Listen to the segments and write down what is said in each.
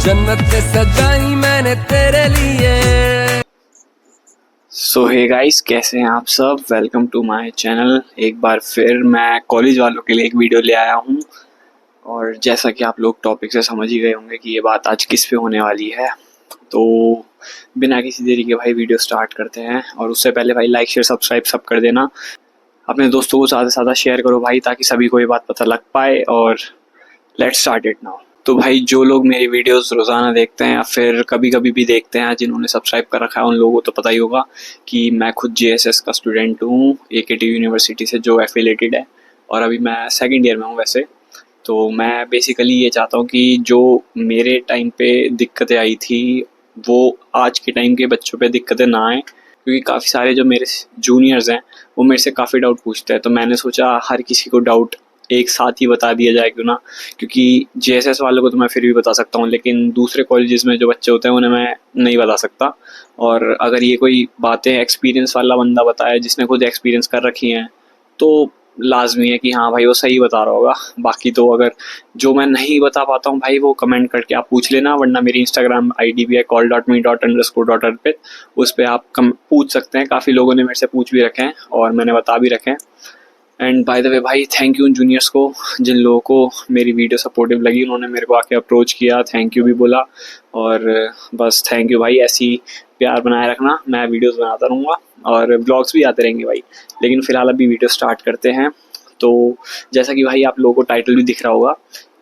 जन्नत सजाई मैंने तेरे लिए। सो हे गाइस, कैसे हैं आप सब। Welcome to my channel. एक बार फिर मैं कॉलेज वालों के लिए एक वीडियो ले आया हूँ। और जैसा कि आप लोग टॉपिक से समझ ही गए होंगे कि ये बात आज किस पे होने वाली है, तो बिना किसी देरी के भाई वीडियो स्टार्ट करते हैं। और उससे पहले भाई लाइक शेयर सब्सक्राइब सब कर देना। अपने दोस्तों को ज़्यादा से ज़्यादा शेयर करो भाई, ताकि सभी को ये बात पता लग पाए। और लेट्स स्टार्ट इट नाउ। तो भाई जो लोग मेरी वीडियोस रोज़ाना देखते हैं या फिर कभी कभी भी देखते हैं, जिन्होंने सब्सक्राइब कर रखा है, उन लोगों को तो पता ही होगा कि मैं खुद JSS का स्टूडेंट हूँ, AKT यूनिवर्सिटी से जो एफिलेटेड है। और अभी मैं सेकंड ईयर में हूँ वैसे। तो मैं बेसिकली ये चाहता हूँ कि जो मेरे टाइम पे दिक्कतें आई थी वो आज के टाइम के बच्चों पे दिक्कतें ना आए, क्योंकि काफ़ी सारे जो मेरे जूनियर्स हैं वो मेरे से काफ़ी डाउट पूछते हैं। तो मैंने सोचा हर किसी को डाउट एक साथ ही बता दिया जाए, क्यों ना। क्योंकि JSS वालों को तो मैं फिर भी बता सकता हूँ, लेकिन दूसरे कॉलेजेस में जो बच्चे होते हैं उन्हें मैं नहीं बता सकता। और अगर ये कोई बातें एक्सपीरियंस वाला बंदा बताए, जिसने खुद एक्सपीरियंस कर रखी हैं, तो लाजमी है कि हाँ भाई वो सही बता रहा होगा। बाकी तो अगर जो मैं नहीं बता पाता हूँ भाई, वो कमेंट करके आप पूछ लेना, वरना मेरी Instagram ID भी है call.me._arpit। उस पर आप पूछ सकते हैं। काफ़ी लोगों ने मेरे से पूछ भी रखे हैं और मैंने बता भी रखे हैं। एंड बाय द वे भाई, थैंक यू उन जूनियर्स को जिन लोगों को मेरी वीडियो सपोर्टिव लगी, उन्होंने मेरे को आके अप्रोच किया, थैंक यू भी बोला। और बस थैंक यू भाई, ऐसी प्यार बनाए रखना। मैं वीडियोस बनाता रहूँगा और ब्लॉग्स भी आते रहेंगे भाई। लेकिन फ़िलहाल अभी वीडियो स्टार्ट करते हैं। तो जैसा कि भाई आप लोगों को टाइटल भी दिख रहा होगा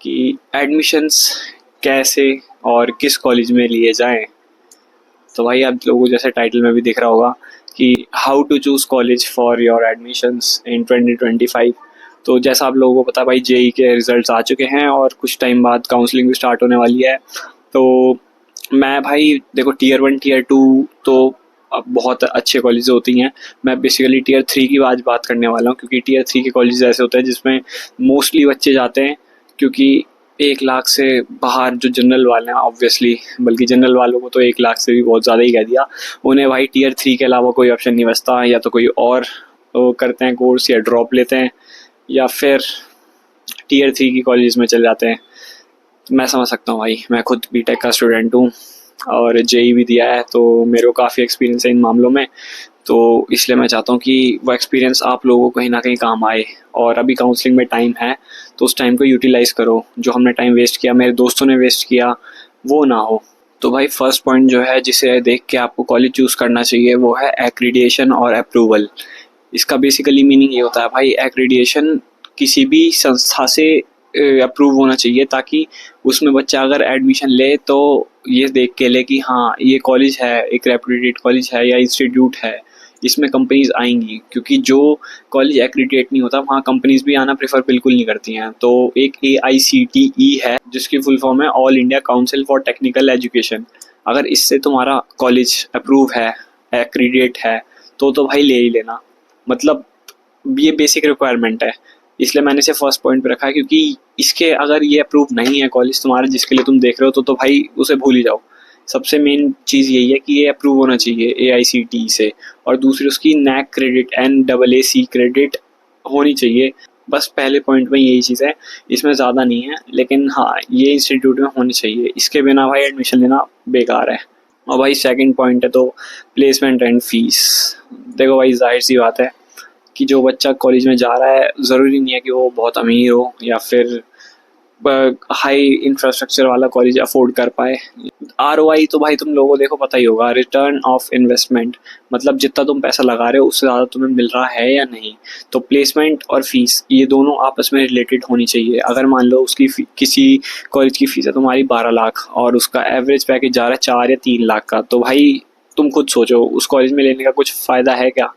कि एडमिशन्स कैसे और किस कॉलेज में लिए जाएँ। तो भाई आप लोगों को जैसे टाइटल में भी दिख रहा होगा कि how to choose college for your admissions in 2025। तो जैसा आप लोगों को पता भाई, JEE के रिजल्ट्स आ चुके हैं और कुछ टाइम बाद काउंसलिंग भी स्टार्ट होने वाली है। तो मैं भाई देखो, Tier 1 Tier 2 तो अब बहुत अच्छे कॉलेज होती हैं। मैं बेसिकली Tier 3 की आज बात करने वाला हूँ, क्योंकि Tier 3 के कॉलेज ऐसे होते हैं जिसमें मोस्टली बच्चे जाते हैं, क्योंकि 1 लाख से बाहर जो जनरल वाले हैं ऑब्वियसली, बल्कि जनरल वालों को तो 1 लाख से भी बहुत ज़्यादा ही कह दिया, उन्हें भाई Tier 3 के अलावा कोई ऑप्शन नहीं बचता। या तो कोई और करते हैं कोर्स, या ड्रॉप लेते हैं, या फिर Tier 3 की कॉलेज में चले जाते हैं। मैं समझ सकता हूँ भाई, मैं खुद BTech का स्टूडेंट हूँ और JEE भी दिया है, तो मेरे को काफ़ी एक्सपीरियंस है इन मामलों में। तो इसलिए मैं चाहता हूँ कि वो एक्सपीरियंस आप लोगों को कहीं ना कहीं काम आए। और अभी काउंसलिंग में टाइम है, तो उस टाइम को यूटिलाइज़ करो। जो हमने टाइम वेस्ट किया, मेरे दोस्तों ने वेस्ट किया, वो ना हो। तो भाई फर्स्ट पॉइंट जो है जिसे देख के आपको कॉलेज चूज़ करना चाहिए, वो है एक्रीडिएशन और अप्रूवल। इसका बेसिकली मीनिंग ये होता है भाई, एक्रीडिएशन किसी भी संस्था से अप्रूव होना चाहिए, ताकि उसमें बच्चा अगर एडमिशन ले तो ये देख के ले कि हाँ ये कॉलेज है, एक रेप्यूटेड कॉलेज है या इंस्टीट्यूट है, इसमें कंपनीज आएंगी। क्योंकि जो कॉलेज एक्रीडिएट नहीं होता, वहाँ कंपनीज भी आना प्रेफर बिल्कुल नहीं करती हैं। तो एक AICTE है, जिसकी फुल फॉर्म है all India council for technical education. अगर इससे तुम्हारा कॉलेज अप्रूव है, एक्रीडिएट है, तो भाई ले ही लेना। मतलब ये बेसिक रिक्वायरमेंट है, इसलिए मैंने इसे फर्स्ट पॉइंट पे रखा है। क्योंकि इसके अगर ये अप्रूव नहीं है कॉलेज तुम्हारा जिसके लिए तुम देख रहे हो, तो भाई उसे भूल ही जाओ। सबसे मेन चीज़ यही है कि ये अप्रूव होना चाहिए AICTE से। और दूसरी उसकी NAC क्रेडिट, NAAC क्रेडिट होनी चाहिए। बस पहले पॉइंट में यही चीज़ है, इसमें ज़्यादा नहीं है, लेकिन हाँ ये इंस्टीट्यूट में होनी चाहिए। इसके बिना भाई एडमिशन लेना बेकार है। और भाई सेकंड पॉइंट है तो प्लेसमेंट एंड फीस। देखो भाई, जाहिर सी बात है कि जो बच्चा कॉलेज में जा रहा है, ज़रूरी नहीं है कि वो बहुत अमीर हो या फिर हाई इंफ्रास्ट्रक्चर वाला कॉलेज अफोर्ड कर पाए। ROI तो भाई तुम लोगों को देखो पता ही होगा, रिटर्न ऑफ इन्वेस्टमेंट। मतलब जितना तुम पैसा लगा रहे हो उससे ज़्यादा तुम्हें मिल रहा है या नहीं। तो प्लेसमेंट और फीस ये दोनों आपस में रिलेटेड होनी चाहिए। अगर मान लो उसकी किसी कॉलेज की फ़ीस है तुम्हारी 12 लाख और उसका एवरेज पैकेज जा रहा है 4 या 3 लाख का, तो भाई तुम खुद सोचो उस कॉलेज में लेने का कुछ फ़ायदा है क्या।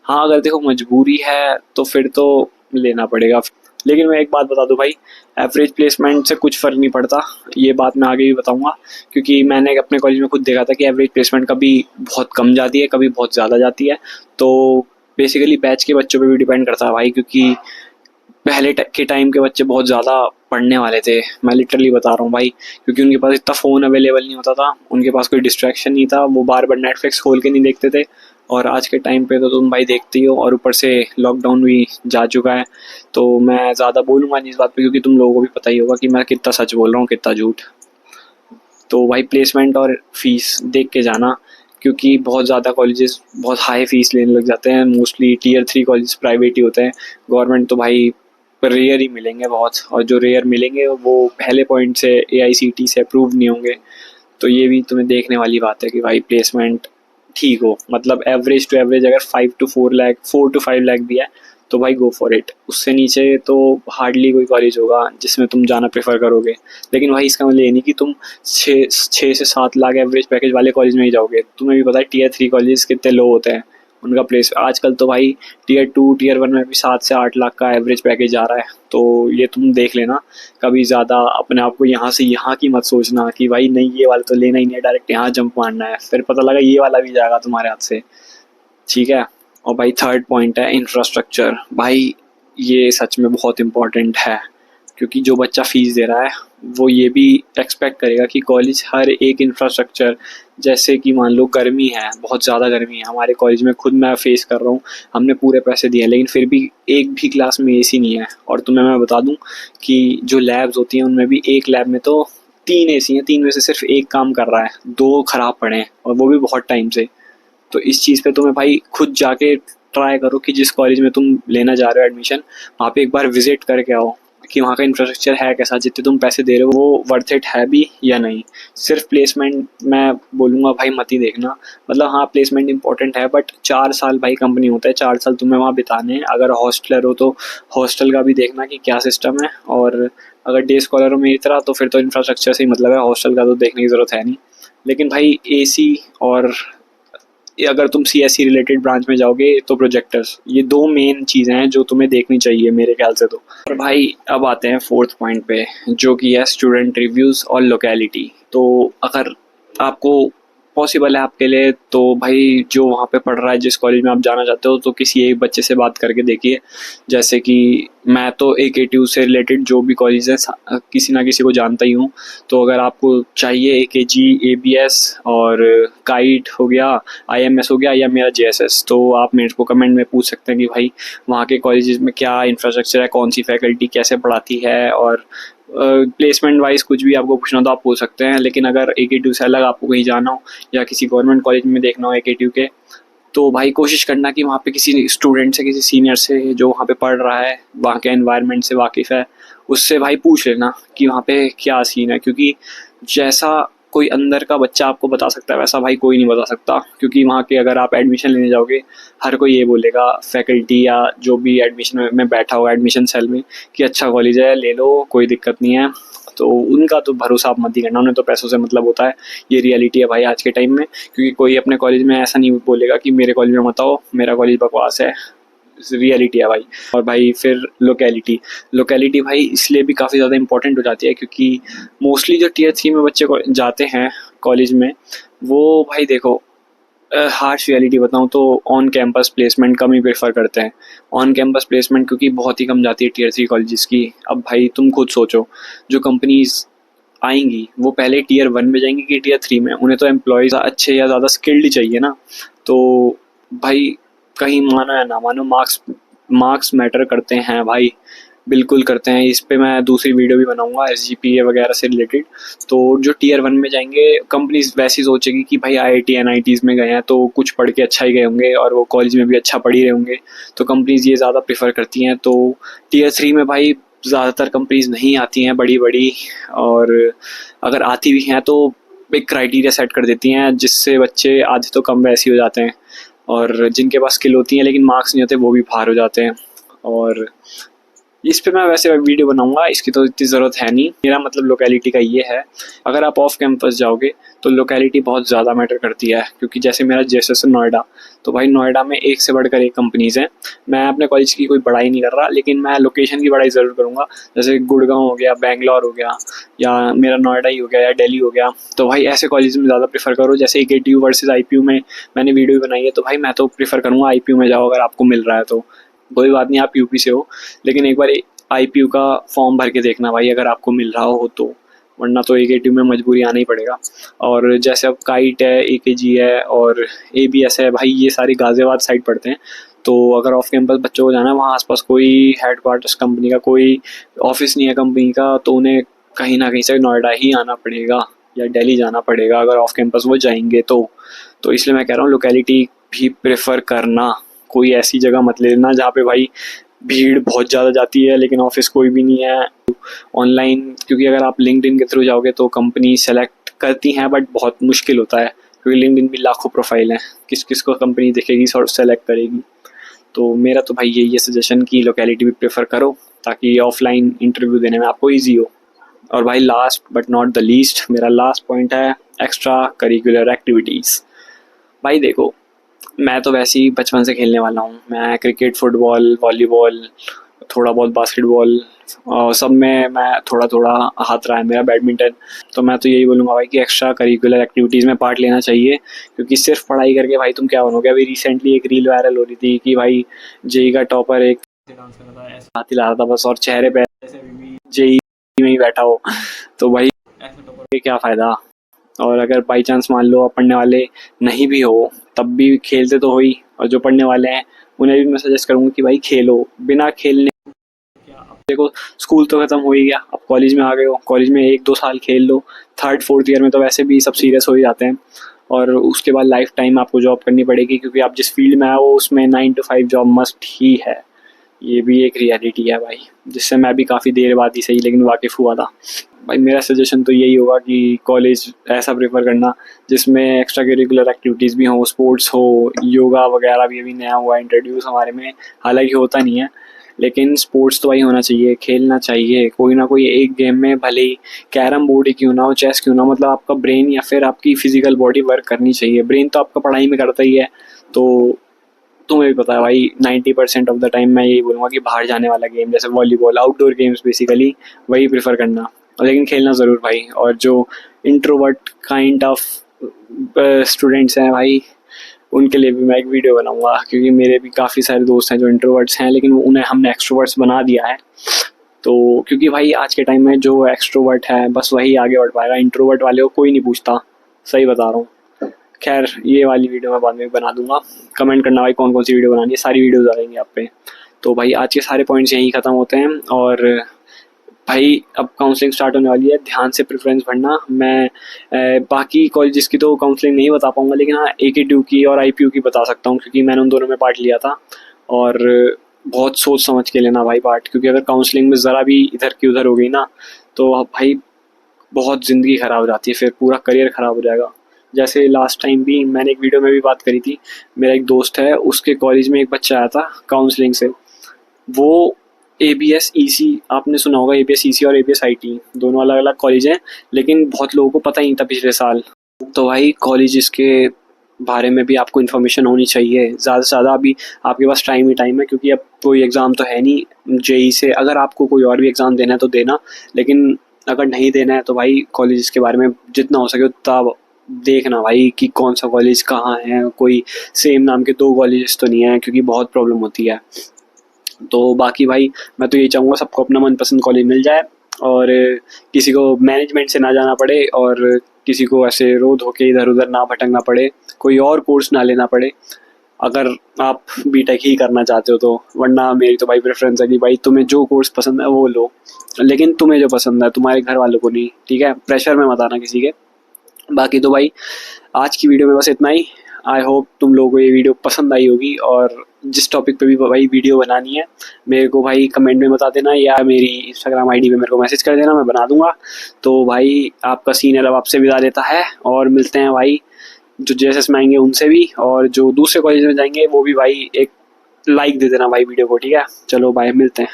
हाँ अगर देखो मजबूरी है तो फिर तो लेना पड़ेगा। लेकिन मैं एक बात बता दूं भाई, एवरेज प्लेसमेंट से कुछ फ़र्क नहीं पड़ता। ये बात मैं आगे भी बताऊंगा, क्योंकि मैंने अपने कॉलेज में खुद देखा था कि एवरेज प्लेसमेंट कभी बहुत कम जाती है, कभी बहुत ज़्यादा जाती है। तो बेसिकली बैच के बच्चों पे भी डिपेंड करता है भाई, क्योंकि पहले के टाइम के बच्चे बहुत ज़्यादा पढ़ने वाले थे। मैं लिटरली बता रहा हूँ भाई, क्योंकि उनके पास इतना फ़ोन अवेलेबल नहीं होता था, उनके पास कोई डिस्ट्रैक्शन नहीं था, वो बार बार नेटफ्लिक्स खोल के नहीं देखते थे। और आज के टाइम पे तो तुम भाई देखते ही हो, और ऊपर से लॉकडाउन भी जा चुका है। तो मैं ज़्यादा बोलूँगा नहीं इस बात पे, क्योंकि तुम लोगों को भी पता ही होगा कि मैं कितना सच बोल रहा हूँ कितना झूठ। तो भाई प्लेसमेंट और फीस देख के जाना, क्योंकि बहुत ज़्यादा कॉलेजेस बहुत हाई फीस लेने लग जाते हैं। मोस्टली टीयर 3 कॉलेज प्राइवेट ही होते हैं, गवर्नमेंट तो भाई रेयर ही मिलेंगे बहुत, और जो रेयर मिलेंगे वो पहले पॉइंट से AICTE से अप्रूव नहीं होंगे। तो ये भी तुम्हें देखने वाली बात है कि भाई प्लेसमेंट ठीक हो, मतलब एवरेज टू एवरेज अगर 5 to 4 लाख 4 to 5 लाख भी है तो भाई गो फॉर इट। उससे नीचे तो हार्डली कोई कॉलेज होगा जिसमें तुम जाना प्रेफर करोगे। लेकिन भाई इसका मतलब ये नहीं कि तुम 6 से 7 लाख एवरेज पैकेज वाले कॉलेज में ही जाओगे। तुम्हें भी पता है टीयर 3 कॉलेज कितने लो होते हैं उनका प्लेस। आजकल तो भाई टीयर 2 टीयर 1 में भी 7 से 8 लाख का एवरेज पैकेज आ रहा है। तो ये तुम देख लेना, कभी ज़्यादा अपने आप को यहाँ से यहाँ की मत सोचना कि भाई नहीं ये वाला तो लेना ही नहीं है, डायरेक्ट यहाँ जंप मारना है, फिर पता लगा ये वाला भी जाएगा तुम्हारे हाथ से। ठीक है। और भाई थर्ड पॉइंट है इंफ्रास्ट्रक्चर। भाई ये सच में बहुत इम्पोर्टेंट है, क्योंकि जो बच्चा फ़ीस दे रहा है वो ये भी एक्सपेक्ट करेगा कि कॉलेज हर एक इंफ्रास्ट्रक्चर, जैसे कि मान लो गर्मी है, बहुत ज़्यादा गर्मी है हमारे कॉलेज में, खुद मैं फेस कर रहा हूँ। हमने पूरे पैसे दिए हैं लेकिन फिर भी एक भी क्लास में AC नहीं है। और तुम्हें मैं बता दूँ कि जो लैब्स होती हैं उनमें भी एक लैब में तो 3 AC हैं, 3 में से सिर्फ एक काम कर रहा है, 2 ख़राब पड़े हैं और वो भी बहुत टाइम से। तो इस चीज़ पे तुम्हें भाई खुद जाके ट्राई करो कि जिस कॉलेज में तुम लेना जा रहे हो एडमिशन, वहाँ पे एक बार विजिट करके आओ कि वहाँ का इंफ्रास्ट्रक्चर है कैसा, जितने तुम पैसे दे रहे हो वो वर्थ इट है भी या नहीं। सिर्फ प्लेसमेंट मैं बोलूँगा भाई मत ही देखना। मतलब हाँ प्लेसमेंट इंपॉर्टेंट है, बट 4 साल भाई कंपनी होता है, 4 साल तुम्हें वहाँ बिताने हैं। अगर हॉस्टलर हो तो हॉस्टल का भी देखना कि क्या सिस्टम है, और अगर डे स्कॉलर हो मेरी तरह तो फिर तो इंफ्रास्ट्रक्चर से ही मतलब है, हॉस्टल का तो देखने की ज़रूरत है नहीं। लेकिन भाई AC और अगर तुम CSE रिलेटेड ब्रांच में जाओगे तो प्रोजेक्टर्स, ये 2 मेन चीज़ें हैं जो तुम्हें देखनी चाहिए मेरे ख्याल से तो। और भाई अब आते हैं फोर्थ पॉइंट पे, जो कि है स्टूडेंट रिव्यूज़ और लोकेलिटी। तो अगर आपको पॉसिबल है आपके लिए तो भाई जो वहाँ पे पढ़ रहा है, जिस कॉलेज में आप जाना चाहते हो, तो किसी एक बच्चे से बात करके देखिए। जैसे कि मैं तो AKTU से रिलेटेड जो भी कॉलेज है किसी ना किसी को जानता ही हूँ। तो अगर आपको चाहिए AKG, ABS और काइट हो गया, IMS हो गया, या मेरा JSS, तो आप मेरे को कमेंट में पूछ सकते हैं कि भाई वहाँ के कॉलेजेस में क्या इंफ्रास्ट्रक्चर है, कौन सी फैकल्टी कैसे पढ़ाती है, और प्लेसमेंट वाइज कुछ भी आपको पूछना तो आप पूछ सकते हैं। लेकिन अगर AKTU से अलग आपको कहीं जाना हो या किसी गवर्नमेंट कॉलेज में देखना हो AKTU के, तो भाई कोशिश करना कि वहाँ पे किसी स्टूडेंट से, किसी सीनियर से जो वहाँ पे पढ़ रहा है, वहाँ के एनवायरनमेंट से वाकिफ़ है, उससे भाई पूछ लेना कि वहाँ पे क्या सीन है। क्योंकि जैसा कोई अंदर का बच्चा आपको बता सकता है वैसा भाई कोई नहीं बता सकता। क्योंकि वहाँ के अगर आप एडमिशन लेने जाओगे, हर कोई ये बोलेगा, फैकल्टी या जो भी एडमिशन में बैठा होगा एडमिशन सेल में, कि अच्छा कॉलेज है, ले लो, कोई दिक्कत नहीं है। तो उनका तो भरोसा आप मत ही करना, उन्हें तो पैसों से मतलब होता है। ये रियलिटी है भाई आज के टाइम में। क्योंकि कोई अपने कॉलेज में ऐसा नहीं बोलेगा कि मेरे कॉलेज में मत आओ, मेरा कॉलेज बकवास है। रियलिटी है भाई। और भाई फिर लोकेलिटी भाई इसलिए भी काफ़ी ज़्यादा इंपॉर्टेंट हो जाती है, क्योंकि मोस्टली जो टीयर 3 में बच्चे जाते हैं कॉलेज में, वो भाई देखो हार्श रियलिटी बताऊँ तो on campus placement come he prefer करते हैं। ऑन कैंपस प्लेसमेंट क्योंकि बहुत ही कम जाती है टीयर 3 कॉलेजेस की। अब भाई तुम खुद सोचो, जो कंपनीज आएंगी वो पहले टीयर 1 में जाएंगी कि टीयर 3 में? उन्हें तो एम्प्लॉयज़ अच्छे या ज़्यादा स्किल्ड ही चाहिए ना। तो भाई कहीं मानो या ना मानो मार्क्स मैटर करते हैं भाई, बिल्कुल करते हैं। इस पे मैं दूसरी वीडियो भी बनाऊंगा SGPA वगैरह से रिलेटेड। तो जो टीयर 1 में जाएंगे कंपनीज वैसी सोचेगी कि भाई IIT NITs में गए हैं तो कुछ पढ़ के अच्छा ही गए होंगे और वो कॉलेज में भी अच्छा पढ़ ही रहे होंगे, तो कंपनीज ये ज़्यादा प्रेफर करती हैं। तो टीयर 3 में भाई ज़्यादातर कंपनीज नहीं आती हैं बड़ी बड़ी, और अगर आती भी हैं तो एक क्राइटेरिया सेट कर देती हैं जिससे बच्चे आधे तो कम वैसे ही हो जाते हैं, और जिनके पास स्किल होती है लेकिन मार्क्स नहीं होते वो भी बाहर हो जाते हैं। और इस पे मैं वैसे वीडियो बनाऊंगा, इसकी तो इतनी ज़रूरत है नहीं। मेरा मतलब लोकेलिटी का ये है, अगर आप ऑफ कैंपस जाओगे तो लोकेलिटी बहुत ज़्यादा मैटर करती है। क्योंकि जैसे मेरा JSS नोएडा, तो भाई नोएडा में एक से बढ़कर एक कंपनीज़ हैं। मैं अपने कॉलेज की कोई बड़ाई नहीं कर रहा, लेकिन मैं लोकेशन की बड़ाई ज़रूर करूँगा। जैसे गुड़गांव हो गया, बेंगलोर हो गया, या मेरा नोएडा ही हो गया, या दिल्ली हो गया। तो भाई ऐसे कॉलेज में ज़्यादा प्रेफर करो। जैसे AKTU वर्सेस IPU में मैंने वीडियो भी बनाई है, तो भाई मैं तो प्रेफर करूँगा IPU में जाओ अगर आपको मिल रहा है तो। कोई बात नहीं आप UP से हो, लेकिन एक बार IPU का फॉर्म भर के देखना भाई अगर आपको मिल रहा हो तो, वरना तो AKTU में मजबूरी आना ही पड़ेगा। और जैसे अब काइट है, AKG है और ABS है, भाई ये सारी गाज़ियाबाद साइड पड़ते हैं। तो अगर ऑफ कैंपस बच्चों को जाना है, वहाँ आसपास कोई हेडक्वार्टर्स कंपनी का कोई ऑफिस नहीं है कंपनी का, तो उन्हें कहीं ना कहीं से नोएडा ही आना पड़ेगा। या दिल्ली जाना पड़ेगा अगर ऑफ कैंपस वो जाएंगे तो इसलिए मैं कह रहा हूँ लोकेलिटी भी प्रेफर करना। कोई ऐसी जगह मत लेना जहाँ पे भाई भीड़ बहुत ज़्यादा जाती है लेकिन ऑफिस कोई भी नहीं है। ऑनलाइन, क्योंकि अगर आप लिंक्डइन के थ्रू जाओगे तो कंपनी सेलेक्ट करती हैं बट बहुत मुश्किल होता है, क्योंकि लिंक्डइन भी लाखों प्रोफाइल हैं, किस किस को कंपनी देखेगी और सेलेक्ट करेगी। तो मेरा तो भाई यही है सजेशन कि लोकेलिटी भी प्रेफर करो ताकि ऑफलाइन इंटरव्यू देने में आपको ईजी हो। और भाई last but not the least, मेरा लास्ट पॉइंट है एक्स्ट्रा करिकुलर एक्टिविटीज़। भाई देखो, मैं तो वैसे ही बचपन से खेलने वाला हूँ, मैं क्रिकेट, फुटबॉल, वॉलीबॉल, थोड़ा बहुत बास्केटबॉल, सब में मैं थोड़ा थोड़ा हाथ रहा है मेरा, बैडमिंटन। तो मैं तो यही बोलूँगा भाई कि एक्स्ट्रा करिकुलर एक्टिविटीज़ में पार्ट लेना चाहिए, क्योंकि सिर्फ पढ़ाई करके भाई तुम क्या बनोगे। अभी रिसेंटली एक रील वायरल हो रही थी कि भाई जेई का टॉपर एक डांस कर रहा था, ऐसे हाथ हिला रहा था बस और चेहरे पे जेई में ही बैठा हो, तो भाई ऐसे टॉपर के क्या फ़ायदा। और अगर बाई चांस मान लो आप पढ़ने वाले नहीं भी हो तब भी खेलते तो हो ही, और जो पढ़ने वाले हैं उन्हें भी मैं सजेस्ट करूँगा कि भाई खेलो। बिना खेलने देखो स्कूल तो ख़त्म हो ही गया, अब कॉलेज में आ गए हो, कॉलेज में 1-2 साल खेल लो, 3rd 4th ईयर में तो वैसे भी सब सीरियस हो ही जाते हैं। और उसके बाद लाइफ टाइम आपको जॉब करनी पड़ेगी, क्योंकि आप जिस फील्ड में आए हो उसमें 9 to 5 जॉब मस्ट ही है। ये भी एक रियलिटी है भाई, जिससे मैं भी काफ़ी देर बाद ही सही लेकिन वाकिफ़ हुआ था। भाई मेरा सजेशन तो यही होगा कि कॉलेज ऐसा प्रेफर करना जिसमें एक्स्ट्रा करिकुलर एक्टिविटीज़ भी हो, स्पोर्ट्स हो, योगा वगैरह भी अभी नया हुआ इंट्रोड्यूस हमारे में, हालांकि होता नहीं है, लेकिन स्पोर्ट्स तो भाई होना चाहिए, खेलना चाहिए कोई ना कोई एक गेम में, भले ही कैरम बोर्ड ही क्यों ना हो, चेस क्यों ना हो, मतलब आपका ब्रेन या फिर आपकी फिजिकल बॉडी वर्क करनी चाहिए। ब्रेन तो आपका पढ़ाई में करता ही है, तो तुम्हें भी पता है भाई 90% ऑफ द टाइम मैं यही बोलूँगा कि बाहर जाने वाला गेम जैसे वॉलीबॉल, आउटडोर गेम्स बेसिकली वही प्रेफर करना, लेकिन खेलना ज़रूर भाई। और जो इंट्रोवर्ट काइंड ऑफ स्टूडेंट्स हैं भाई, उनके लिए भी मैं एक वीडियो बनाऊंगा, क्योंकि मेरे भी काफ़ी सारे दोस्त हैं जो इंट्रोवर्ट्स हैं लेकिन उन्हें हमने एक्सट्रोवर्ट्स बना दिया है। तो क्योंकि भाई आज के टाइम में जो एक्सट्रोवर्ट है बस वही आगे बढ़ पाएगा, इंट्रोवर्ट वाले को कोई नहीं पूछता, सही बता रहा हूँ। खैर ये वाली वीडियो मैं बाद में बना दूंगा, कमेंट करना भाई कौन कौन सी वीडियो बनानी है, सारी वीडियोज़ आ जाएंगी आप पे। तो भाई आज के सारे पॉइंट्स यहीं ख़त्म होते हैं, और भाई अब काउंसलिंग स्टार्ट होने वाली है, ध्यान से प्रेफरेंस भरना। मैं बाकी कॉलेजेस की तो काउंसलिंग नहीं बता पाऊँगा, लेकिन हाँ AKTU की और IPU की बता सकता हूँ, क्योंकि मैंने उन दोनों में पार्ट लिया था। और बहुत सोच समझ के लेना भाई पार्ट, क्योंकि अगर काउंसलिंग में ज़रा भी इधर की उधर हो गई ना तो भाई बहुत ज़िंदगी ख़राब हो जाती है, फिर पूरा करियर ख़राब हो जाएगा। जैसे लास्ट टाइम भी मैंने एक वीडियो में भी बात करी थी, मेरा एक दोस्त है, उसके कॉलेज में एक बच्चा आया था काउंसलिंग से, वो ABS EC, आपने सुना होगा ABS EC और ABS IT दोनों अलग अलग कॉलेज हैं, लेकिन बहुत लोगों को पता ही नहीं था पिछले साल। तो भाई कॉलेज के बारे में भी आपको इन्फॉर्मेशन होनी चाहिए ज़्यादा से ज़्यादा। अभी आपके पास टाइम ही टाइम है, क्योंकि अब कोई एग्ज़ाम तो है नहीं JEE से, अगर आपको कोई और भी एग्ज़ाम देना है तो देना, लेकिन अगर नहीं देना है तो भाई कॉलेज के बारे में जितना हो सके उतना देखना भाई कि कौन सा कॉलेज कहाँ है, कोई सेम नाम के 2 कॉलेजेस तो नहीं है, क्योंकि बहुत प्रॉब्लम होती है। तो बाकी भाई मैं तो यही चाहूँगा सबको अपना मनपसंद कॉलेज मिल जाए, और किसी को मैनेजमेंट से ना जाना पड़े, और किसी को ऐसे रो धो के इधर उधर ना भटकना पड़े, कोई और कोर्स ना लेना पड़े अगर आप BTech ही करना चाहते हो तो। वरना मेरी तो भाई प्रेफरेंस है कि भाई तुम्हें जो कोर्स पसंद है वो लो, लेकिन तुम्हें जो पसंद है, तुम्हारे घर वालों को नहीं, ठीक है, प्रेशर में मत आना किसी के। बाकी तो भाई आज की वीडियो में बस इतना ही। आई होप तुम लोगों को ये वीडियो पसंद आई होगी, और जिस टॉपिक पे भी भाई वीडियो बनानी है मेरे को भाई कमेंट में बता देना, या मेरी Instagram ID पे मेरे को मैसेज कर देना, मैं बना दूंगा। तो भाई आपका सीनियर अब आपसे विदा लेता है, और मिलते हैं भाई जो JSS में आएंगे उनसे भी, और जो दूसरे कॉलेज में जाएंगे वो भी भाई एक लाइक दे देना भाई वीडियो को, ठीक है। चलो भाई मिलते हैं।